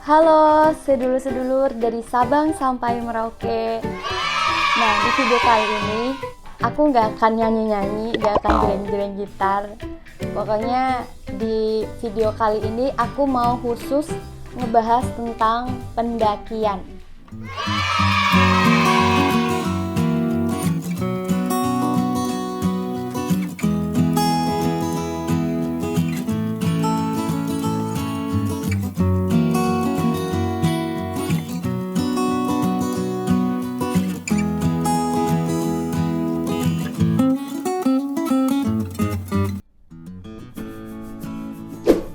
Halo sedulur-sedulur dari Sabang sampai Merauke. Nah, di video kali ini aku nggak akan nyanyi-nyanyi, nggak akan gereng-gereng gitar. Pokoknya di video kali ini aku mau khusus ngebahas tentang pendakian.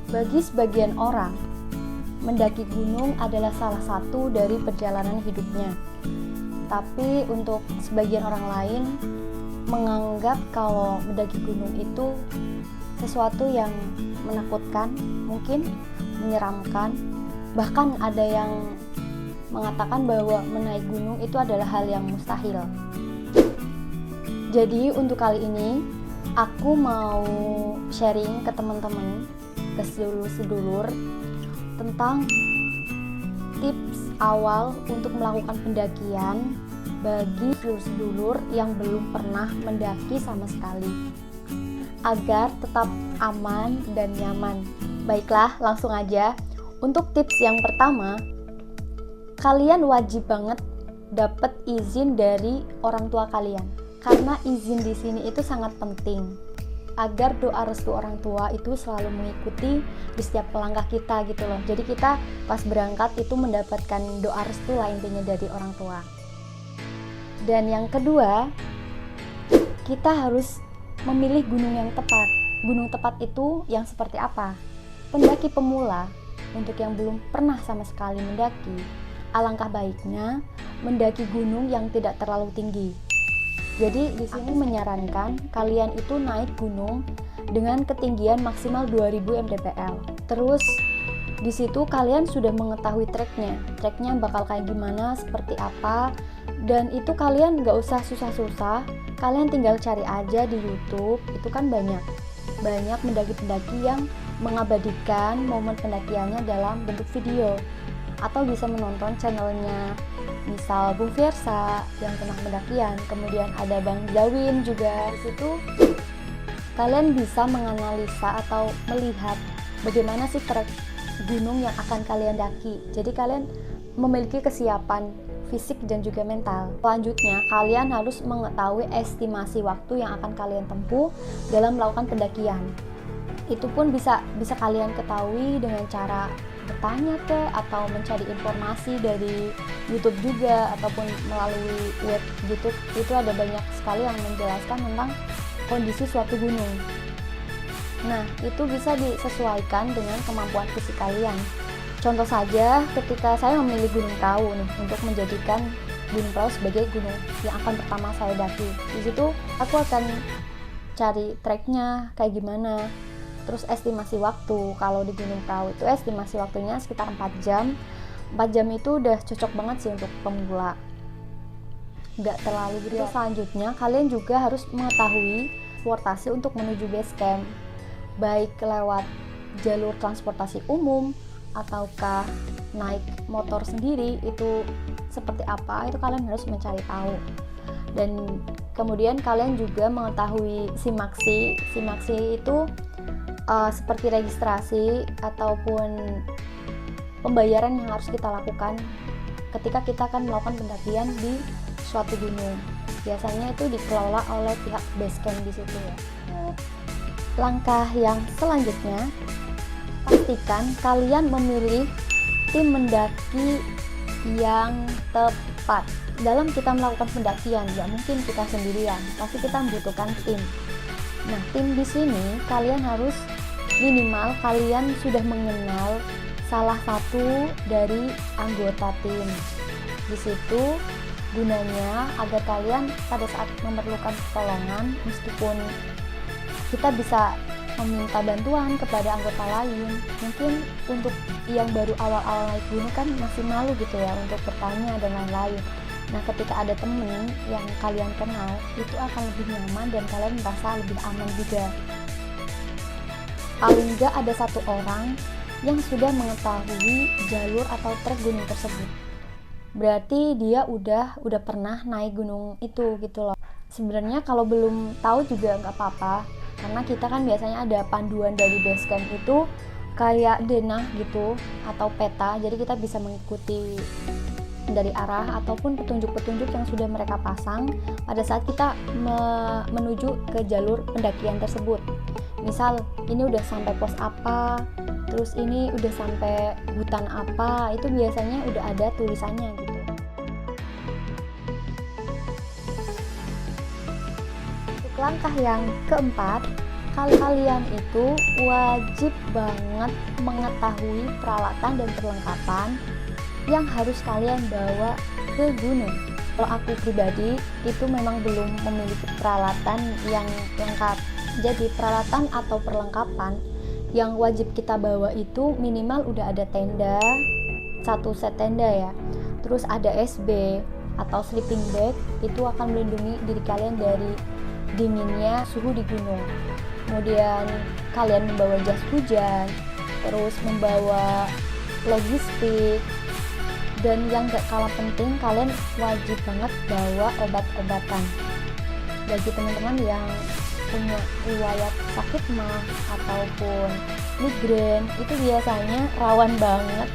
Bagi sebagian orang, mendaki gunung adalah salah satu dari perjalanan hidupnya. Tapi untuk sebagian orang lain, menganggap kalau mendaki gunung itu sesuatu yang menakutkan, mungkin menyeramkan. Bahkan ada yang mengatakan bahwa menaik gunung itu adalah hal yang mustahil. Jadi untuk kali ini, aku mau sharing ke teman-teman, ke sedulur-sedulur tentang tips awal untuk melakukan pendakian bagi sedulur-sedulur yang belum pernah mendaki sama sekali, agar tetap aman dan nyaman. Baiklah, langsung aja. Untuk tips yang pertama, kalian wajib banget dapat izin dari orang tua kalian, karena izin di sini itu sangat penting agar doa restu orang tua itu selalu mengikuti di setiap langkah kita gitu loh. Jadi kita pas berangkat itu mendapatkan doa restu lah intinya dari orang tua. Dan yang kedua, kita harus memilih gunung yang tepat. Gunung tepat itu yang seperti apa? Pendaki pemula, untuk yang belum pernah sama sekali mendaki, alangkah baiknya mendaki gunung yang tidak terlalu tinggi. Jadi di sini menyarankan kalian itu naik gunung dengan ketinggian maksimal 2000 mdpl. Terus di situ kalian sudah mengetahui treknya bakal kayak gimana, seperti apa, dan itu kalian nggak usah susah-susah. Kalian tinggal cari aja di YouTube, itu kan banyak pendaki-pendaki yang mengabadikan momen pendakiannya dalam bentuk video, atau bisa menonton channelnya misal Bung Fiersa yang pernah pendakian, kemudian ada Bang Zawin juga. Di situ kalian bisa menganalisa atau melihat bagaimana sih trek gunung yang akan kalian daki. Jadi kalian memiliki kesiapan fisik dan juga mental. Selanjutnya, kalian harus mengetahui estimasi waktu yang akan kalian tempuh dalam melakukan pendakian. Itu pun bisa kalian ketahui dengan cara bertanya atau mencari informasi dari YouTube juga, ataupun melalui web YouTube. Itu ada banyak sekali yang menjelaskan tentang kondisi suatu gunung. Nah, itu bisa disesuaikan dengan kemampuan fisik kalian. Contoh saja ketika saya memilih Gunung Prau nih, untuk menjadikan Gunung Prau sebagai gunung yang akan pertama saya daki. Di situ aku akan cari treknya kayak gimana. Terus estimasi waktu, kalau di Gunung Prau itu estimasi waktunya sekitar 4 jam. 4 jam itu udah cocok banget sih untuk pemula, nggak terlalu berat. Selanjutnya, kalian juga harus mengetahui transportasi untuk menuju base camp, baik lewat jalur transportasi umum ataukah naik motor sendiri, itu seperti apa, itu kalian harus mencari tahu. Dan kemudian kalian juga mengetahui simaksi itu seperti registrasi ataupun pembayaran yang harus kita lakukan ketika kita akan melakukan pendakian di suatu gunung. Biasanya itu dikelola oleh pihak base camp di situ ya. Langkah yang selanjutnya, pastikan kalian memilih tim mendaki yang tepat. Dalam kita melakukan pendakian, ya mungkin kita sendirian, pasti kita membutuhkan tim. Nah, tim di sini kalian harus minimal kalian sudah mengenal salah satu dari anggota tim. Di situ gunanya agar kalian pada saat memerlukan pertolongan, meskipun kita bisa meminta bantuan kepada anggota lain. Mungkin untuk yang baru awal-awal naik gunung kan masih malu gitu ya untuk bertanya dan lain-lain. Nah, ketika ada temen yang kalian kenal, itu akan lebih nyaman dan kalian merasa lebih aman juga. Paling nggak ada satu orang yang sudah mengetahui jalur atau trek gunung tersebut. Berarti dia udah pernah naik gunung itu gitu loh. Sebenarnya kalau belum tahu juga nggak apa-apa, karena kita kan biasanya ada panduan dari base camp itu kayak denah gitu atau peta, jadi kita bisa mengikuti dari arah ataupun petunjuk-petunjuk yang sudah mereka pasang pada saat kita menuju ke jalur pendakian tersebut. Misal ini udah sampai pos apa, terus ini udah sampai hutan apa, itu biasanya udah ada tulisannya gitu. Untuk langkah yang keempat, kalian itu wajib banget mengetahui peralatan dan perlengkapan yang harus kalian bawa ke gunung. Kalau aku pribadi itu memang belum memiliki peralatan yang lengkap. Jadi peralatan atau perlengkapan yang wajib kita bawa itu minimal udah ada tenda, 1 set tenda ya. Terus ada SB atau sleeping bag, itu akan melindungi diri kalian dari dinginnya suhu di gunung. Kemudian kalian membawa jas hujan, terus membawa logistik, dan yang gak kalah penting kalian wajib banget bawa obat-obatan. Bagi teman-teman yang punya riwayat sakit mah ataupun migrain, itu biasanya rawan banget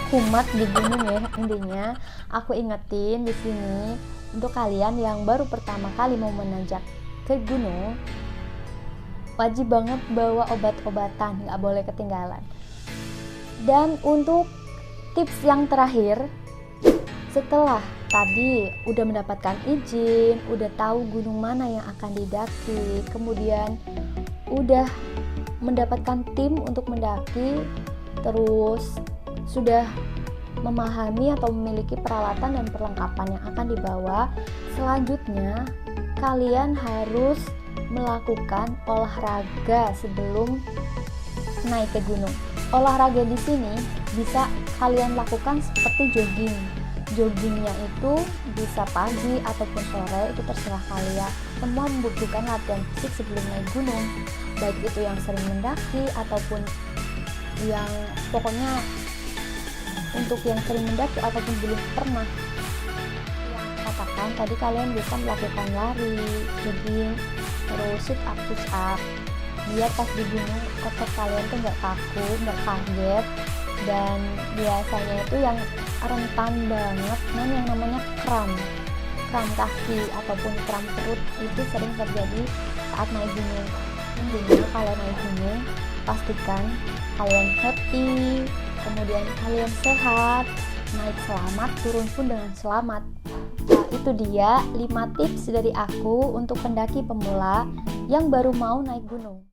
kumat di gunung ya. Intinya aku ingetin di sini untuk kalian yang baru pertama kali mau menanjak ke gunung, wajib banget bawa obat-obatan, nggak boleh ketinggalan. Dan untuk tips yang terakhir, setelah tadi udah mendapatkan izin, udah tahu gunung mana yang akan didaki, kemudian udah mendapatkan tim untuk mendaki, terus sudah memahami atau memiliki peralatan dan perlengkapan yang akan dibawa, selanjutnya kalian harus melakukan olahraga sebelum naik ke gunung. Olahraga di sini bisa kalian lakukan seperti jogging. Joggingnya itu bisa pagi ataupun sore, itu terserah kalian. Semua membutuhkan latihan fisik sebelum naik gunung, baik itu yang sering mendaki ataupun yang pokoknya untuk yang sering mendaki ataupun belum pernah. Yang katakan tadi kalian bisa melakukan lari, jogging, terus sit up, push up, biar pas di gunung otot kalian tuh nggak kaku, nggak kaget. Dan biasanya itu yang rentan banget yang namanya kram kaki ataupun kram perut itu sering terjadi saat naik gunung. Intinya kalau naik gunung pastikan kalian happy, kemudian kalian sehat, naik selamat, turun pun dengan selamat. Nah, itu dia 5 tips dari aku untuk pendaki pemula yang baru mau naik gunung.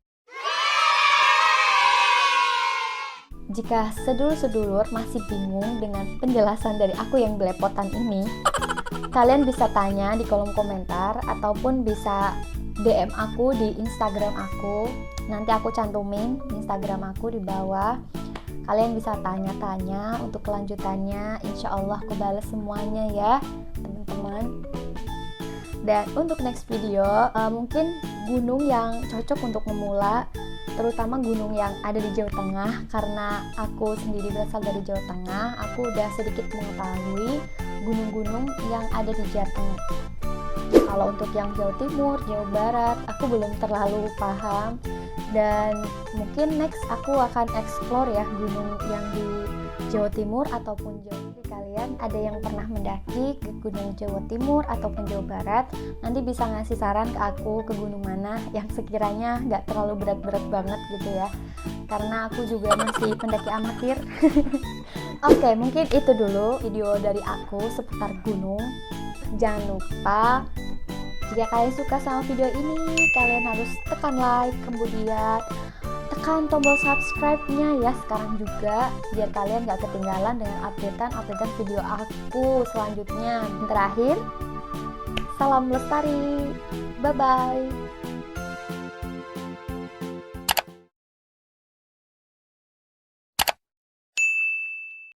Jika sedulur-sedulur masih bingung dengan penjelasan dari aku yang belepotan ini, kalian bisa tanya di kolom komentar ataupun bisa DM aku di Instagram aku. Nanti aku cantumin Instagram aku di bawah. Kalian bisa tanya-tanya untuk kelanjutannya. Insya Allah aku balas semuanya ya teman-teman. Dan untuk next video, mungkin gunung yang cocok untuk memula, terutama gunung yang ada di Jawa Tengah, karena aku sendiri berasal dari Jawa Tengah. Aku udah sedikit mengetahui gunung-gunung yang ada di Jawa Tengah. Kalau untuk yang Jawa Timur, Jawa Barat, aku belum terlalu paham. Dan mungkin next aku akan explore ya gunung yang di Jawa Timur ataupun Jawa. Kalian ada yang pernah mendaki ke gunung Jawa Timur ataupun Jawa Barat, nanti bisa ngasih saran ke aku ke gunung mana yang sekiranya nggak terlalu berat-berat banget gitu ya, karena aku juga masih pendaki amatir. Oke, mungkin itu dulu video dari aku seputar gunung. Jangan lupa, jika kalian suka sama video ini, kalian harus tekan like, kemudian tekan tombol subscribe-nya ya sekarang juga, biar kalian gak ketinggalan dengan updatean video aku selanjutnya. Terakhir, salam lestari, bye bye.